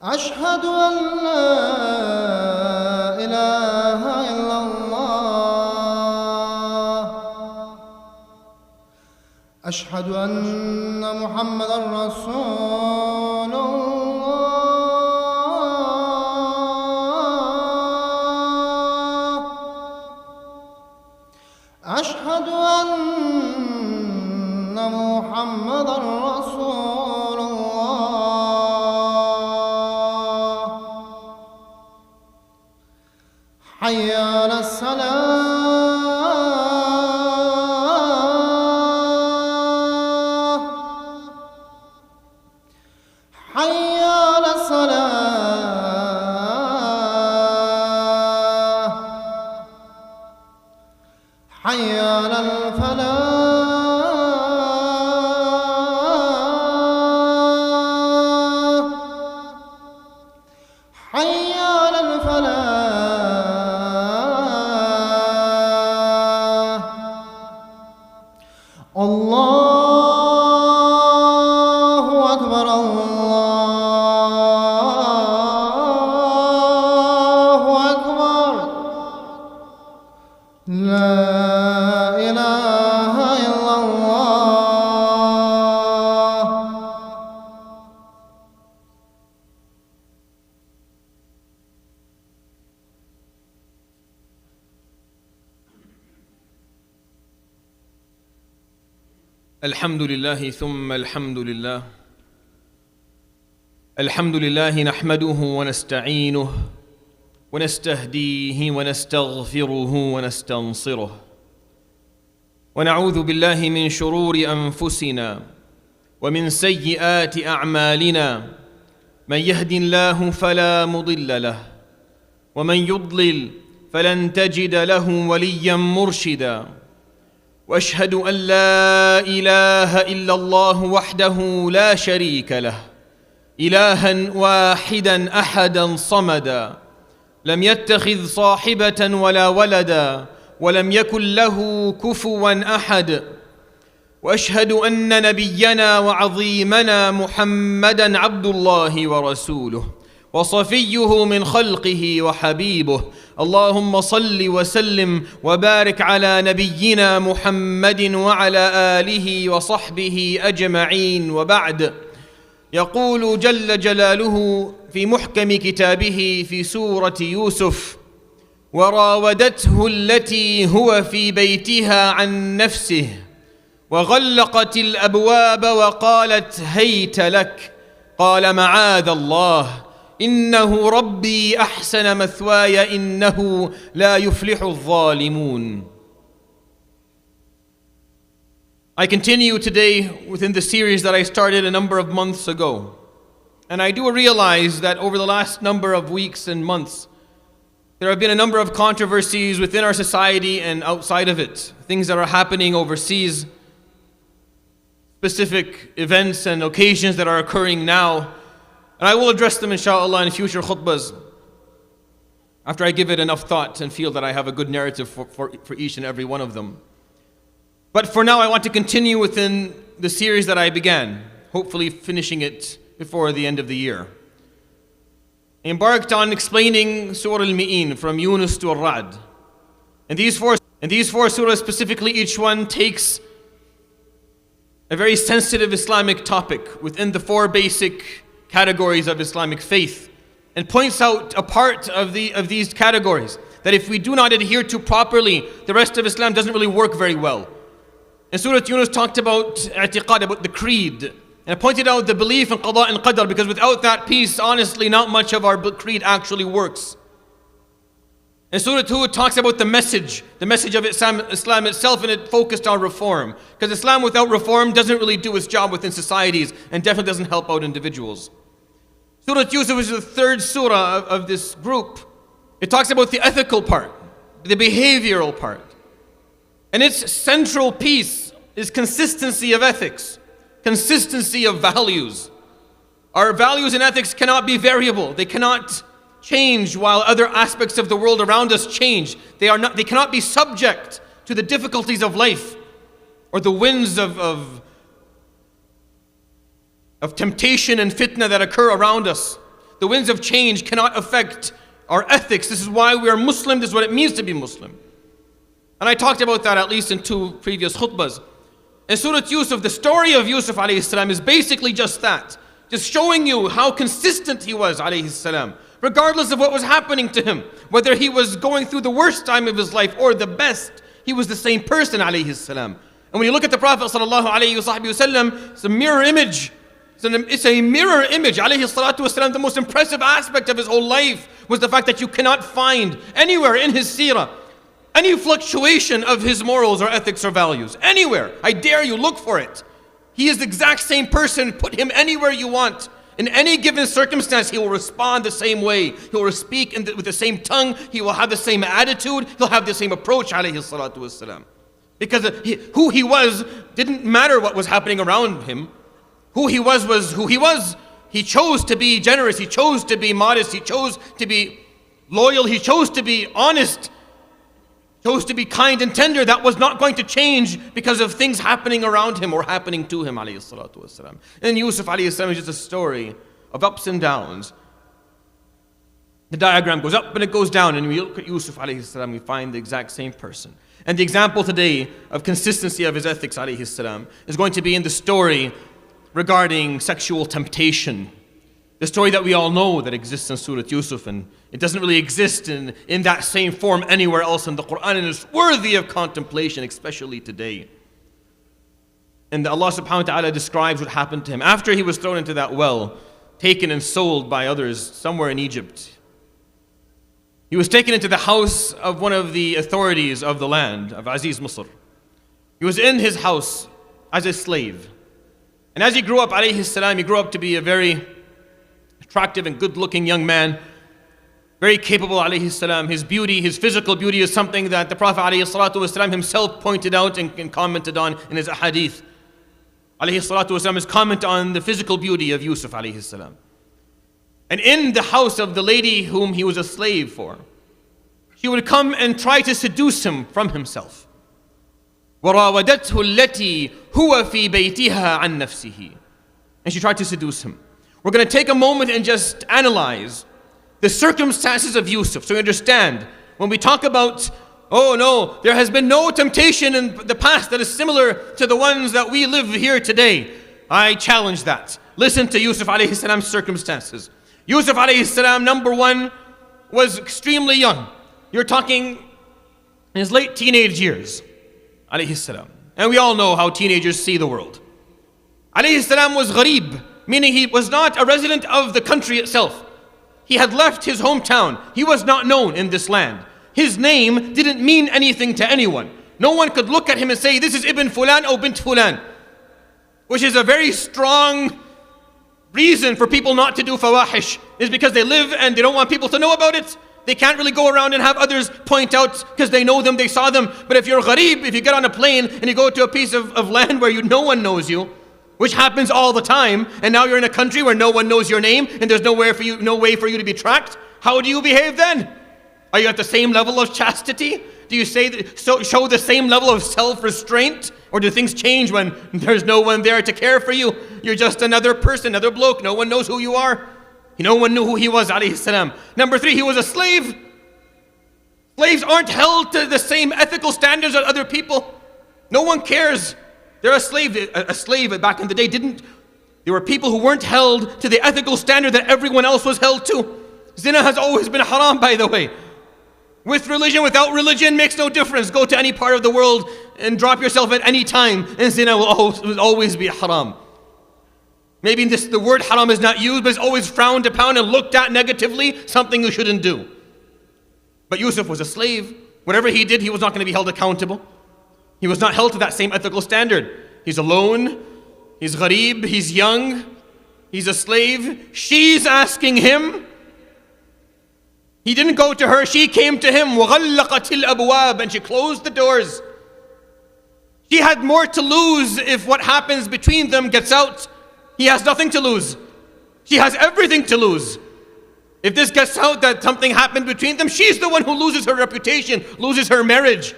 أشهد أن لا إله إلا الله. أشهد أن محمدًا رسول الله. أشهد أن محمدًا رسول الله. حي على الصلاة. حي على الصلاة. حي على الفلاح. حي على الفلاح. الله أكبر الله أكبر. لا إله إلا الله. الحمد لله ثم الحمد لله. الحمد لله نحمده ونستعينه ونستهديه ونستغفره ونستنصره، ونعوذ بالله من شرور أنفسنا ومن سيئات أعمالنا. من يهد الله فلا مضل له، ومن يضلل فلن تجد له وليا مرشدا. واشهد ان لا اله الا الله وحده لا شريك له، الها واحدا احدا صمدا، لم يتخذ صاحبه ولا ولدا، ولم يكن له كفوا احد. واشهد ان نبينا وعظيمنا محمدا عبد الله ورسوله وصفيه من خلقه وحبيبه. اللهم صل وسلم وبارك على نبينا محمد وعلى آله وصحبه أجمعين، وبعد. يقول جل جلاله في محكم كتابه في سورة يوسف: وراودته التي هو في بيتها عن نفسه وغلقت الأبواب وقالت هيت لك، قال معاذ الله، إنه ربي أحسن مثواي إنه لا يفلح الظالمون. I continue today within the series that I started a number of months ago. And I do realize that over the last number of weeks and months, there have been a number of controversies within our society and outside of it. Things that are happening overseas, specific events and occasions that are occurring now. And I will address them inshallah in future khutbahs after I give it enough thought and feel that I have a good narrative for each and every one of them. But for now I want to continue within the series that I began, hopefully finishing it before the end of the year. I embarked on explaining Surah Al-Mi'in from Yunus to Ar-Ra'd. And these four surahs specifically, each one takes a very sensitive Islamic topic within the four basic categories of Islamic faith, and points out a part of these categories that if we do not adhere to properly, the rest of Islam doesn't really work very well. And Surah Yunus talked about i'tiqad, about the creed, and pointed out the belief in qada and qadar, because without that piece, honestly, not much of our creed actually works. And Surah Hud talks about the message of Islam itself, and it focused on reform. Because Islam without reform doesn't really do its job within societies, and definitely doesn't help out individuals. Surah Yusuf is the third surah of this group. It talks about the ethical part, the behavioral part. And its central piece is consistency of ethics, consistency of values. Our values and ethics cannot be variable. They cannot change while other aspects of the world around us change. They cannot be subject to the difficulties of life or the winds of temptation and fitna that occur around us. The winds of change cannot affect our ethics. This is why we are Muslim. This is what it means to be Muslim. And I talked about that at least in 2 previous khutbahs. In Surat Yusuf, the story of Yusuf alayhi salam is basically just that. Just showing you how consistent he was alayhi salam. Regardless of what was happening to him. Whether he was going through the worst time of his life or the best. He was the same person alayhi salam. And when you look at the Prophet sallallahu alayhi wasallam, it's a mirror image. It's a mirror image. Alayhi salatu wasalam, the most impressive aspect of his whole life was the fact that you cannot find anywhere in his seerah any fluctuation of his morals or ethics or values. Anywhere. I dare you, look for it. He is the exact same person. Put him anywhere you want. In any given circumstance, he will respond the same way. He will speak with the same tongue. He will have the same attitude. He'll have the same approach, alayhi salatu wasalam. Because who he was didn't matter what was happening around him. Who he was who he was. He chose to be generous. He chose to be modest. He chose to be loyal. He chose to be honest. Chose to be kind and tender. That was not going to change because of things happening around him or happening to him, alayhi salatu wasalam. And Yusuf alayhi salam is just a story of ups and downs. The diagram goes up and it goes down, and when we look at Yusuf alayhi salam, we find the exact same person. And the example today of consistency of his ethics alayhi salam is going to be in the story regarding sexual temptation. The story that we all know that exists in Surat Yusuf, and it doesn't really exist in that same form anywhere else in the Quran, and it's worthy of contemplation, especially today. And Allah subhanahu wa ta'ala describes what happened to him after he was thrown into that well, taken and sold by others somewhere in Egypt. He was taken into the house of one of the authorities of the land, of Aziz Misr. He was in his house as a slave. And as he grew up, alayhi salam, he grew up to be a very attractive and good-looking young man, very capable, alayhi salam. His beauty, his physical beauty is something that the Prophet alayhi salatu wasalam himself pointed out and commented on in his ahadith. Alayhi salatu wasalam, his comment on the physical beauty of Yusuf alayhi salam. And in the house of the lady whom he was a slave for, she would come and try to seduce him from himself. وَرَاوَدَتْهُ الَّتِي هُوَ فِي بَيْتِهَا عَنْ نَفْسِهِ. And she tried to seduce him. We're going to take a moment and just analyze the circumstances of Yusuf. So you understand, when we talk about, oh no, there has been no temptation in the past that is similar to the ones that we live here today. I challenge that. Listen to Yusuf alayhi salam's circumstances. Yusuf alayhi salam, number one, was extremely young. You're talking in his late teenage years, alayhi salam. And we all know how teenagers see the world. Alayhi salam was gharib, meaning he was not a resident of the country itself. He had left his hometown. He was not known in this land. His name didn't mean anything to anyone. No one could look at him and say, this is Ibn Fulan or Bint Fulan, which is a very strong reason for people not to do fawahish, is because they live and they don't want people to know about it. They can't really go around and have others point out because they know them, they saw them. But if you're gharib, if you get on a plane and you go to a piece of land where no one knows you, which happens all the time, and now you're in a country where no one knows your name and there's no way for you to be tracked, how do you behave then? Are you at the same level of chastity? Do you show the same level of self-restraint? Or do things change when there's no one there to care for you? You're just another person, another bloke. No one knows who you are. No one knew who he was, alayhi salam. Number three, he was a slave. Slaves aren't held to the same ethical standards as other people. No one cares. They're a slave. A slave back in the day there were people who weren't held to the ethical standard that everyone else was held to. Zina has always been haram, by the way. With religion, without religion, makes no difference. Go to any part of the world and drop yourself at any time, and zina will always be haram. Maybe the word haram is not used, but it's always frowned upon and looked at negatively, something you shouldn't do. But Yusuf was a slave. Whatever he did, he was not going to be held accountable. He was not held to that same ethical standard. He's alone, he's gharib, he's young, he's a slave. She's asking him. He didn't go to her, she came to him. وَغَلَّقَتِ الْأَبْوَابِ. And she closed the doors. She had more to lose if what happens between them gets out. He has nothing to lose. She has everything to lose. If this gets out that something happened between them, she's the one who loses her reputation, loses her marriage.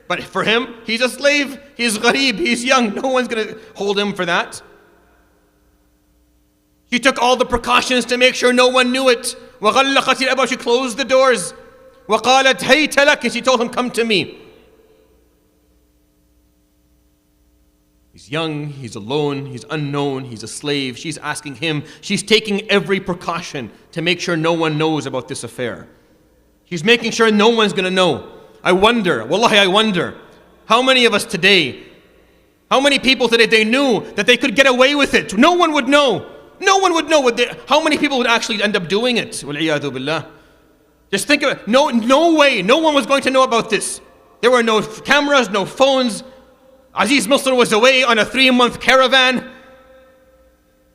But for him, he's a slave, he's gharib, he's young. No one's going to hold him for that. She took all the precautions to make sure no one knew it. وَغَلَّقَتِ الْأَبْوَابَ. She closed the doors. وَقَالَتْ هَيْتَ لَكَ. And she told him, come to me. He's young, he's alone, he's unknown, he's a slave. She's asking him. She's taking every precaution to make sure no one knows about this affair. She's making sure no one's going to know. I wonder, wallahi, I wonder, how many of us today, how many people today, they knew that they could get away with it. No one would know. No one would know how many people would actually end up doing it. وَالْعِيَاذُ بِاللَّهِ. Just think of it. No way. No one was going to know about this. There were no cameras, no phones. Aziz Misr was away on a 3-month caravan.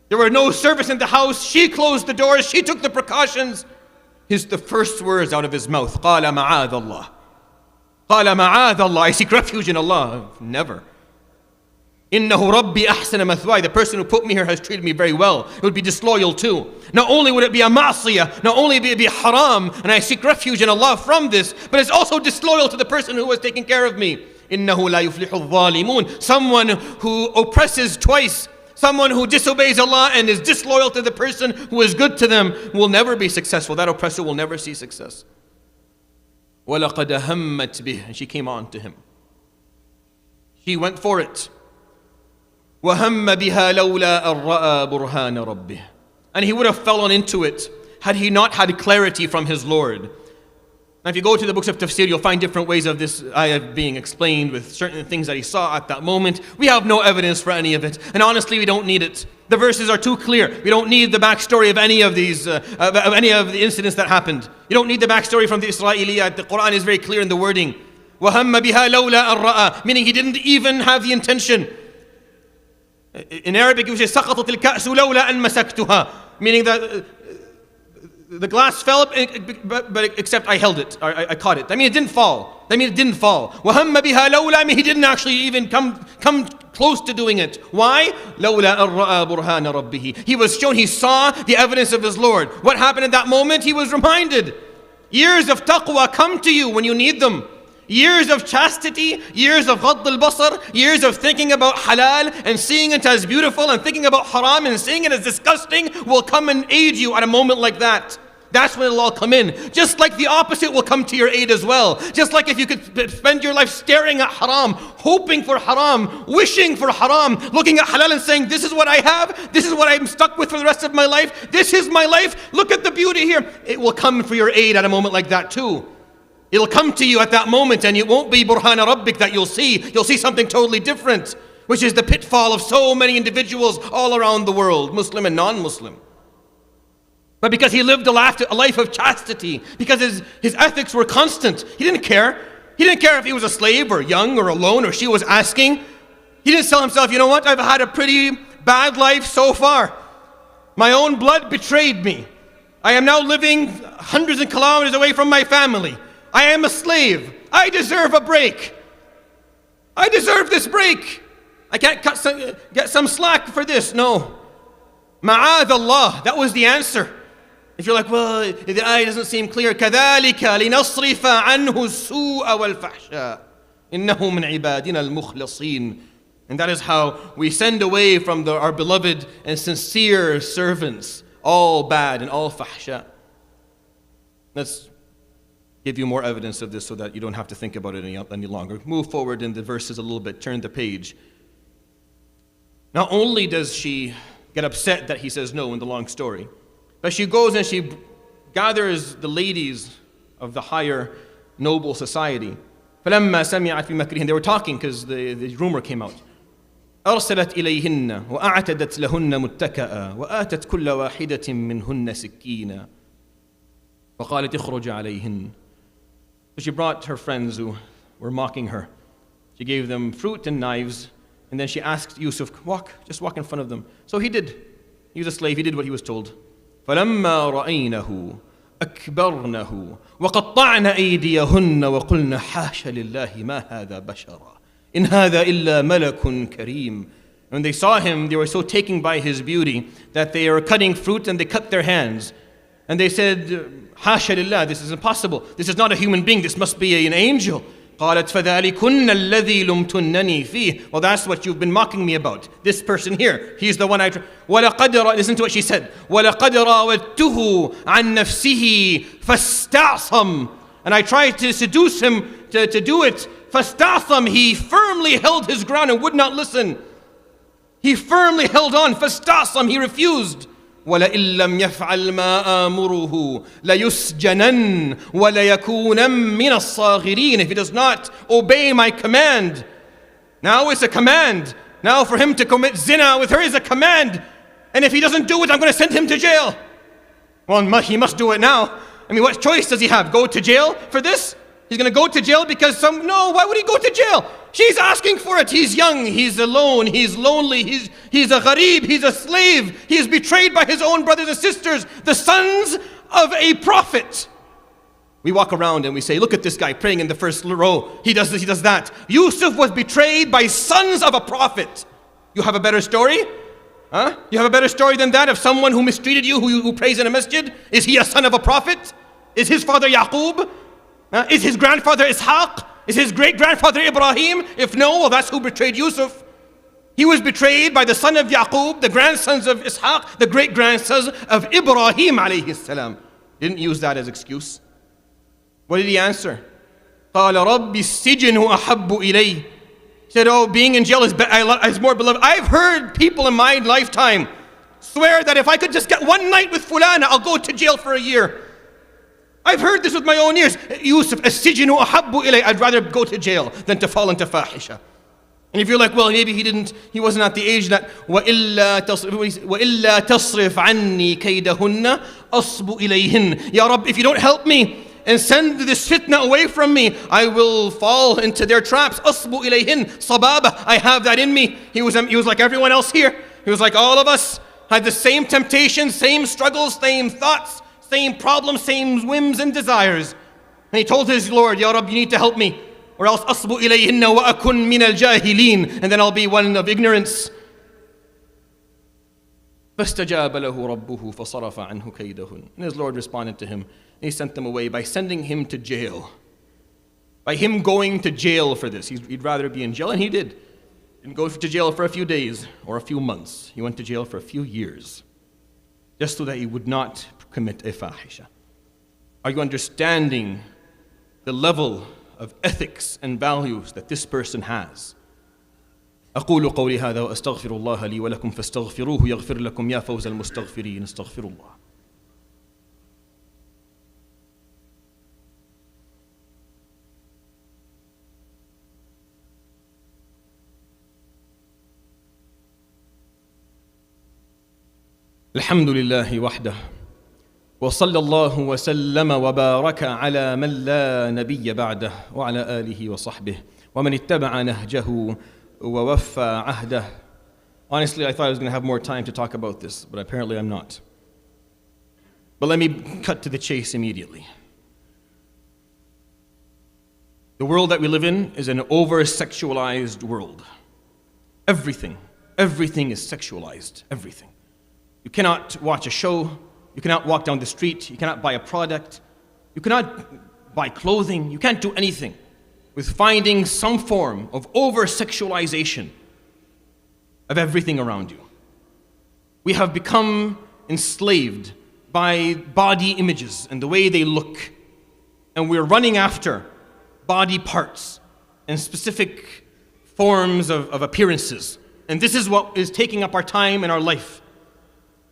There were no service in the house. She closed the doors. She took the precautions. The first words out of his mouth, قَالَ مَعَاذَ اللَّهِ. قَالَ مَعَاذَ اللَّهِ. I seek refuge in Allah. Never. إِنَّهُ رَبِّي أَحْسَنَ مَثْوَايَ. The person who put me here has treated me very well. It would be disloyal too. Not only would it be a ma'asiyah, not only would it be haram, and I seek refuge in Allah from this, but it's also disloyal to the person who was taking care of me. إِنَّهُ لَا يُفْلِحُ الظَّالِمُونَ. Someone who oppresses twice, someone who disobeys Allah and is disloyal to the person who is good to them will never be successful. That oppressor will never see success. وَلَقَدْ هَمَّتْ بِهِ. And she came on to him. She went for it. وَهَمَّ بِهَا لَوْلَا أَن رَأَى بُرْهَانَ رَبِّهِ. And he would have fallen into it had he not had clarity from his Lord. Now if you go to the books of tafsir, you'll find different ways of this ayah being explained with certain things that he saw at that moment. We have no evidence for any of it. And honestly, we don't need it. The verses are too clear. We don't need the backstory of any of these, of any of the incidents that happened. You don't need the backstory from the Israeliyat. The Quran is very clear in the wording. وَهَمَّ بِهَا لَوْلَا أَن رَأَى. Meaning he didn't even have the intention. In Arabic, it was سَقَطَتِ الْكَأْسُ لَوْلَا أَن مَسَكْتُهَا. Meaning that the glass fell, but except I held it, I caught it. It didn't fall. It didn't fall. وَهَمَّ بِهَا لَوْلَا. He didn't actually even come close to doing it. Why? لَوْلَا أَن رَأَى بُرْهَانَ رَبِّهِ. He was shown, he saw the evidence of his Lord. What happened at that moment? He was reminded. Years of taqwa come to you when you need them. Years of chastity, years of ghadd al-basar, years of thinking about halal and seeing it as beautiful and thinking about haram and seeing it as disgusting will come and aid you at a moment like that. That's when it'll all come in. Just like the opposite will come to your aid as well. Just like if you could spend your life staring at haram, hoping for haram, wishing for haram, looking at halal and saying, this is what I have, this is what I'm stuck with for the rest of my life, this is my life, look at the beauty here. It will come for your aid at a moment like that too. It'll come to you at that moment, and it won't be Burhana Rabbik that you'll see. You'll see something totally different, which is the pitfall of so many individuals all around the world, Muslim and non-Muslim. But because he lived a life of chastity, because his ethics were constant, he didn't care. He didn't care if he was a slave or young or alone or she was asking. He didn't tell himself, you know what, I've had a pretty bad life so far. My own blood betrayed me. I am now living hundreds of kilometers away from my family. I am a slave. I deserve a break. I deserve this break. I can't get some slack for this. No. Ma'ad Allah. That was the answer. If you're like, well, the ayah doesn't seem clear. كَذَلِكَ لِنَصْرِفَ عَنْهُ السُّوءَ وَالْفَحْشَاءَ إِنَّهُ مِنْ عِبَادِنَا الْمُخْلَصِينَ. And that is how we send away from our beloved and sincere servants all bad and all fahsha. Let's give you more evidence of this so that you don't have to think about it any longer. Move forward in the verses a little bit. Turn the page. Not only does she get upset that he says no in the long story, but she goes and she gathers the ladies of the higher noble society. فَلَمَّا سَمِعَتْ بِمَكْرِهِنَّ. They were talking because the rumor came out. أرسلت إليهن وأعتدت لهن متكئا وآتت كل واحدة منهن سكينا وقالت اخرج عليهن. So she brought her friends who were mocking her. She gave them fruit and knives, and then she asked Yusuf, just walk in front of them. So he did. He was a slave, he did what he was told. فَلَمَّا رَأَيْنَهُ أَكْبَرْنَهُ وَقَطَّعْنَ أَيْدِيَهُنَّ وَقُلْنَ حَاشَ لِلَّهِ مَا هَذَا بَشَرًا إِنْ هَذَا إِلَّا مَلَكٌ كَرِيمٌ. When they saw him, they were so taken by his beauty that they were cutting fruit and they cut their hands. And they said, Hasha lillah, this is impossible. This is not a human being. This must be an angel. قالت فذلكن الذي لمتنني فيه. Well, that's what you've been mocking me about. This person here, he's the one I... listen to what she said. وَلَقَدْ رَاوَدتُّهُ عَنْ نَفْسِهِ فَاسْتَعْصَمْ. And I tried to seduce him to do it. فَاسْتَعْصَمْ. He firmly held his ground and would not listen. He firmly held on. فَاسْتَعْصَمْ. He refused. وَلَئِن لَّمْ يَفْعَلْ مَا آمُرُهُ لَيُسْجَنَنَّ وَلَيَكُونًا مِّنَ الصَّاغِرِينَ. If he does not obey my command, now it's a command. Now for him to commit zina with her is a command. And if he doesn't do it, I'm going to send him to jail. Well, he must do it now. I mean, what choice does he have? Go to jail for this? He's going to go to jail because no, why would he go to jail? She's asking for it. He's young, he's alone, he's lonely, he's a gharib, he's a slave. He is betrayed by his own brothers and sisters, the sons of a prophet. We walk around and we say, look at this guy praying in the first row. He does this, he does that. Yusuf was betrayed by sons of a prophet. You have a better story? Huh? You have a better story than that of someone who mistreated you, who prays in a masjid? Is he a son of a prophet? Is his father Yaqub? Is his grandfather Ishaq? Is his great-grandfather Ibrahim? If no, well, that's who betrayed Yusuf. He was betrayed by the son of Yaqub, the grandsons of Ishaq, the great-grandsons of Ibrahim alayhi salam. Didn't use that as excuse. What did he answer? قَالَ رَبِّ السِّجْنُ أَحَبُّ إِلَيْهِ. He said, oh, being in jail is more beloved. I've heard people in my lifetime swear that if I could just get one night with fulana, I'll go to jail for a year. I've heard this with my own ears. Yusuf, السِّجْنُ أَحَبُّ إِلَيْهِ. I'd rather go to jail than to fall into fahisha. And if you're like, well, maybe he wasn't at the age that وَإِلَّا تَصْرِفْ عَنِّي كَيْدَهُنَّ أَصْبُ إِلَيْهِنَّ. Ya Rabb, if you don't help me and send this fitna away from me, I will fall into their traps. أَصْبُ إِلَيْهِنَّ صَبَابَ. I have that in me. He was like everyone else here. He was like all of us. Had the same temptations, same struggles, same thoughts, same problems, same whims and desires. And he told his Lord, Ya Rabb, you need to help me, or else أصب إليهن وأكن من الجاهلين, and then I'll be one of ignorance. فاستجاب له ربه فصرف عنه كيدهن. And his Lord responded to him. And he sent them away by sending him to jail. By him going to jail for this. He'd rather be in jail, and he did. He didn't go to jail for a few days or a few months. He went to jail for a few years, just so that he would not commit a fahisha. Are you understanding the level of ethics and values that this person has? أقول قولي هذا وأستغفر الله لي ولكم فاستغفروه يغفر لكم يا فوز المستغفرين استغفر الله. الحمد لله وحده وصلى الله وسلم وبارك على من لا نبي بعده وعلى آله وصحبه ومن اتبع نهجه ووفى عهده. Honestly, I thought I was going to have more time to talk about this, but apparently I'm not. But let me cut to the chase immediately. The world that we live in is an over-sexualized world. Everything is sexualized, everything. You cannot watch a show, you cannot walk down the street, you cannot buy a product, you cannot buy clothing, you can't do anything with finding some form of over-sexualization of everything around you. We have become enslaved by body images and the way they look, and we're running after body parts and specific forms of appearances. And this is what is taking up our time and our life.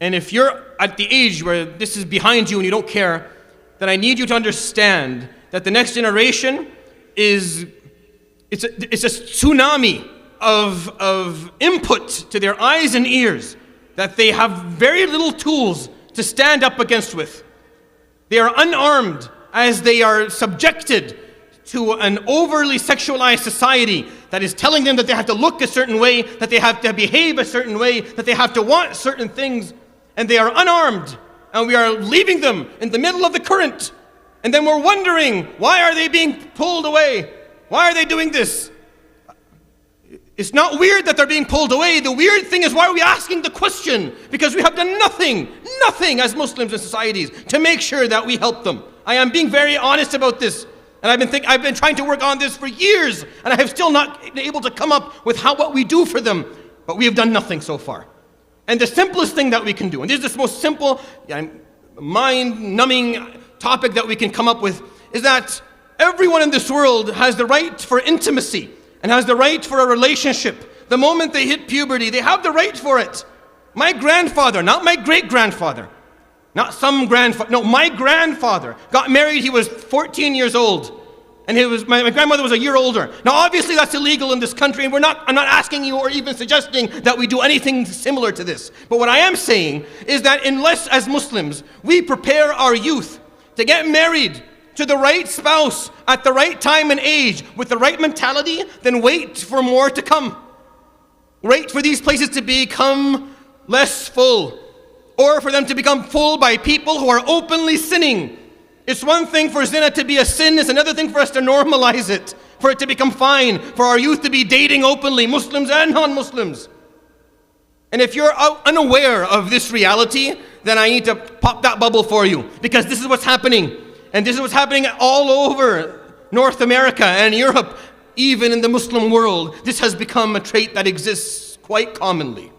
And if you're at the age where this is behind you and you don't care, then I need you to understand that the next generation it's a tsunami of input to their eyes and ears that they have very little tools to stand up against with. They are unarmed as they are subjected to an overly sexualized society that is telling them that they have to look a certain way, that they have to behave a certain way, that they have to want certain things, and they are unarmed, and we are leaving them in the middle of the current. And then we're wondering, why are they being pulled away? Why are they doing this? It's not weird that they're being pulled away. The weird thing is, why are we asking the question? Because we have done nothing as Muslims in societies to make sure that we help them. I am being very honest about this. And I've been trying to work on this for years, and I have still not been able to come up with what we do for them. But we have done nothing so far. And the simplest thing that we can do, and this is the most simple, mind-numbing topic that we can come up with, is that everyone in this world has the right for intimacy and has the right for a relationship. The moment they hit puberty, they have the right for it. My grandfather, not my great-grandfather, not some grandfather, no, my grandfather got married, he was 14 years old. And my grandmother was a year older. Now obviously that's illegal in this country, and I'm not asking you or even suggesting that we do anything similar to this. But what I am saying is that unless as Muslims we prepare our youth to get married to the right spouse at the right time and age with the right mentality, then wait for more to come. Wait for these places to become less full, or for them to become full by people who are openly sinning. It's one thing for zina to be a sin, it's another thing for us to normalize it, for it to become fine, for our youth to be dating openly, Muslims and non-Muslims. And if you're unaware of this reality, then I need to pop that bubble for you, because this is what's happening. And this is what's happening all over North America and Europe, even in the Muslim world. This has become a trait that exists quite commonly.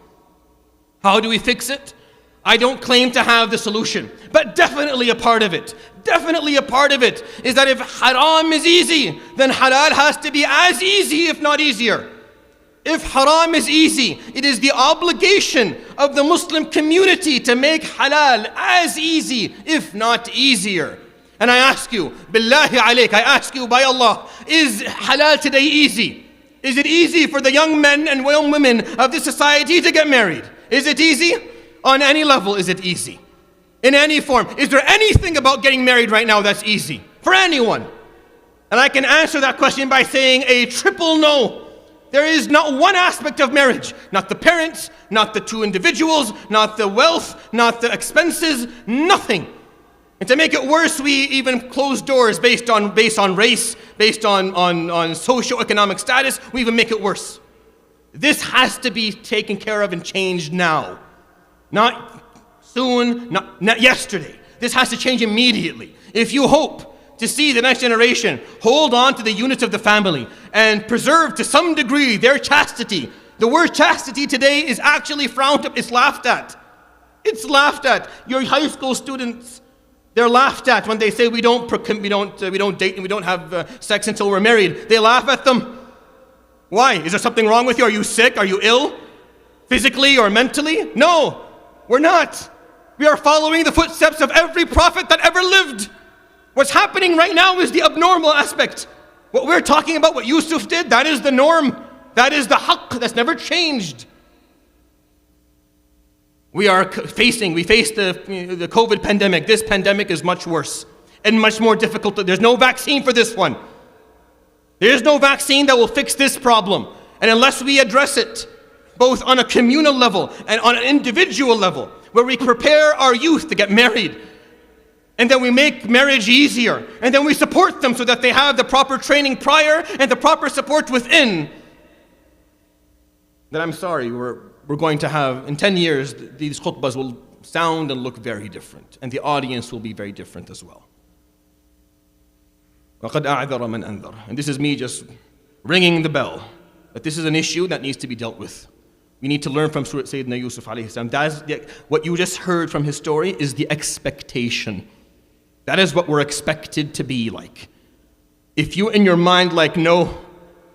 How do we fix it? I don't claim to have the solution, but definitely a part of it. Definitely a part of it is that if haram is easy, then halal has to be as easy, if not easier. If haram is easy, it is the obligation of the Muslim community to make halal as easy, if not easier. And I ask you, billahi alayk, I ask you by Allah, is halal today easy? Is it easy for the young men and young women of this society to get married? Is it easy? On any level, is it easy? In any form. Is there anything about getting married right now that's easy? For anyone. And I can answer that question by saying a triple no. There is not one aspect of marriage, not the parents, not the two individuals, not the wealth, not the expenses, nothing. And to make it worse, we even close doors based on race, based on socioeconomic status. We even make it worse. This has to be taken care of and changed now. Not soon, not yesterday. This has to change immediately. If you hope to see the next generation hold on to the units of the family and preserve to some degree their chastity, the word chastity today is actually frowned up. It's laughed at. It's laughed at. Your high school students, they're laughed at when they say we don't date and we don't have sex until we're married. They laugh at them. Why? Is there something wrong with you? Are you sick? Are you ill? Physically or mentally? No, we're not. We are following the footsteps of every prophet that ever lived. What's happening right now is the abnormal aspect. What we're talking about, what Yusuf did, that is the norm. That is the haqq. That's never changed. We face the COVID pandemic. This pandemic is much worse and much more difficult. There's no vaccine for this one. There's no vaccine that will fix this problem. And unless we address it, both on a communal level and on an individual level, where we prepare our youth to get married, and then we make marriage easier, and then we support them so that they have the proper training prior and the proper support within, then I'm sorry, we're going to have, in 10 years, these khutbahs will sound and look very different, and the audience will be very different as well. وَقَدْ أَعْذَرَ مَنْ أَنذَرَ. And this is me just ringing the bell, that this is an issue that needs to be dealt with. We need to learn from Surat Sayyidina Yusuf alayhi salam. What you just heard from his story is the expectation. That is what we're expected to be like. If you in your mind like, no,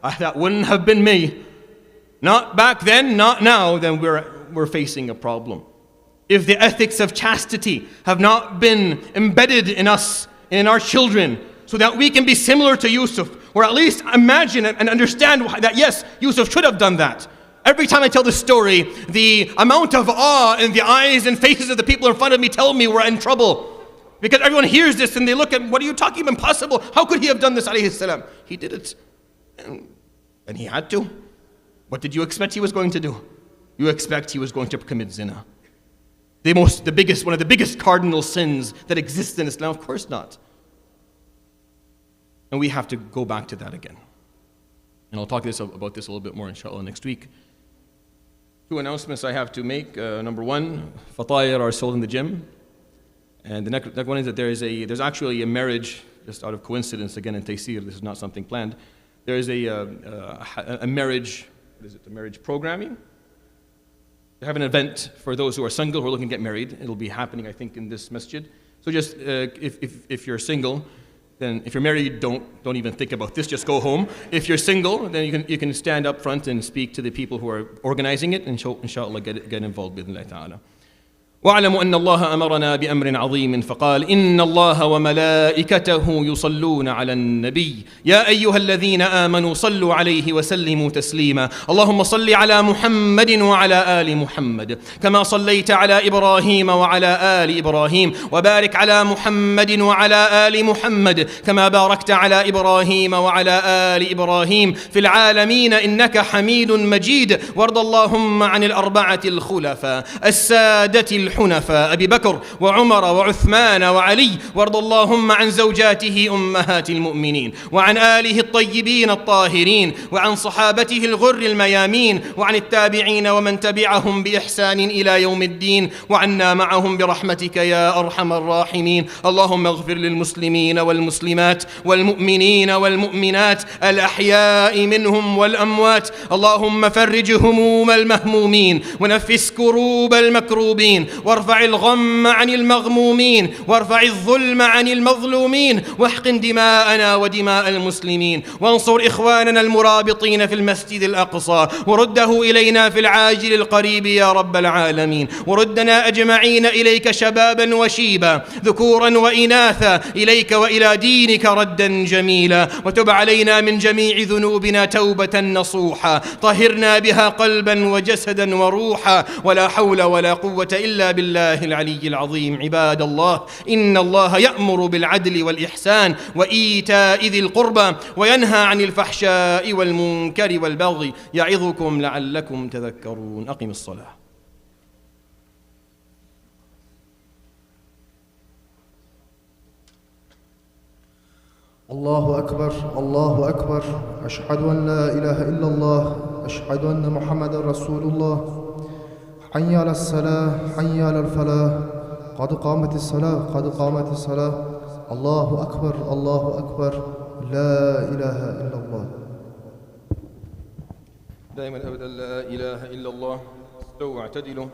that wouldn't have been me, not back then, not now, then we're facing a problem. If the ethics of chastity have not been embedded in us, in our children, so that we can be similar to Yusuf, or at least imagine and understand that yes, Yusuf should have done that. Every time I tell this story, the amount of awe in the eyes and faces of the people in front of me tell me we're in trouble. Because everyone hears this and they look at, what are you talking about? Impossible. How could he have done this, alayhi salam? He did it. And he had to. What did you expect he was going to do? You expect he was going to commit zina. One of the biggest cardinal sins that exist in Islam? Of course not. And we have to go back to that again. And I'll talk about this a little bit more, inshallah, next week. 2 announcements I have to make. Number 1, fatayir are sold in the gym. And the next one is that there's actually a marriage just out of coincidence, again in Taysir, this is not something planned. There is a marriage, what is it, the marriage programming? They have an event for those who are single, who are looking to get married. It'll be happening, I think, in this masjid. So just, if you're single, then if you're married, don't even think about this, just go home. If you're single, then you can stand up front and speak to the people who are organizing it, and inshallah get involved with Allah ta'ala. واعلموا أن الله أمرنا بأمر عظيم فقال إن الله وملائكته يصلون على النبي يا أيها الذين آمنوا صلوا عليه وسلموا تسليما اللهم صل على محمد وعلى آل محمد كما صليت على إبراهيم وعلى آل إبراهيم وبارك على محمد وعلى آل محمد كما باركت على إبراهيم وعلى آل إبراهيم في العالمين إنك حميد مجيد وارض اللهم عن الأربعة الخلفاء السادة الحنفاء أبي بكر وعمر وعثمان وعلي وارض اللهم عن زوجاته أمهات المؤمنين وعن آله الطيبين الطاهرين وعن صحابته الغر الميامين وعن التابعين ومن تبعهم بإحسان إلى يوم الدين وعنا معهم برحمتك يا أرحم الراحمين اللهم اغفر للمسلمين والمسلمات والمؤمنين والمؤمنات الأحياء منهم والأموات اللهم فرج هموم المهمومين ونفس كروب المكروبين وارفع الغم عن المغمومين وارفع الظلم عن المظلومين واحقن دماءنا ودماء المسلمين وانصر إخواننا المرابطين في المسجد الأقصى ورده إلينا في العاجل القريب يا رب العالمين وردنا أجمعين إليك شبابا وشيبا ذكورا وإناثا إليك وإلى دينك ردا جميلا وتب علينا من جميع ذنوبنا توبة نصوحا طهرنا بها قلبا وجسدا وروحا ولا حول ولا قوة إلا بالله العلي العظيم عباد الله إن الله يأمر بالعدل والإحسان وإيتاء ذي القربى وينهى عن الفحشاء والمنكر والبغي يعظكم لعلكم تذكرون أقم الصلاة الله أكبر الله أكبر أشهد أن لا إله إلا الله أشهد أن محمد رسول الله حي على الصلاة حي على الفلاح قد قامت الصلاة قد قامت الصلاة الله أكبر الله أكبر لا إله إلا الله دائما أبدا لا إله إلا الله استووا اعتدلوا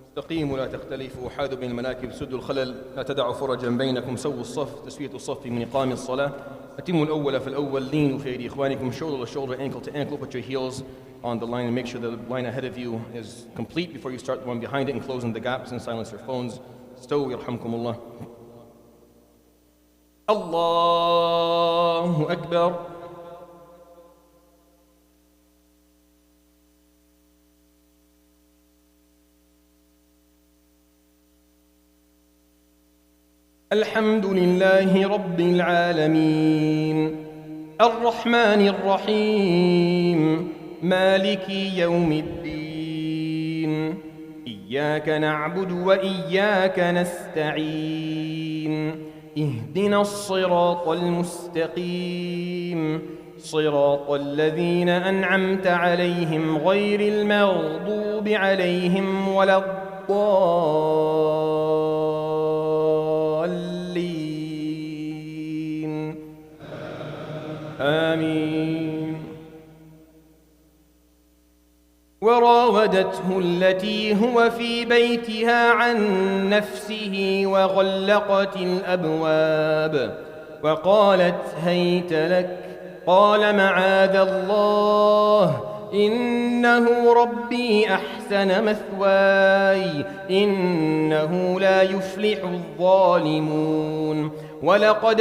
استقيموا لا تختلفوا حاذوا بين المناكب سدوا الخلل لا تدعوا فرجا بينكم سووا الصف تسوية الصف من إقام الصلاة أتموا الأول فالأول lean في أيدي إخوانكم shoulder to shoulder ankle to ankle put your heels on the line and make sure the line ahead of you is complete before you start the one behind it and closing the gaps and silence your phones استووا يرحمكم الله الله أكبر الحمد لله رب العالمين الرحمن الرحيم مالك يوم الدين إياك نعبد وإياك نستعين اهدنا الصراط المستقيم صراط الذين أنعمت عليهم غير المغضوب عليهم ولا الضالين آمين وراودته التي هو في بيتها عن نفسه وغلقت الأبواب وقالت هيت لك قال معاذ الله إنه ربي أحسن مثواي إنه لا يفلح الظالمون ولقد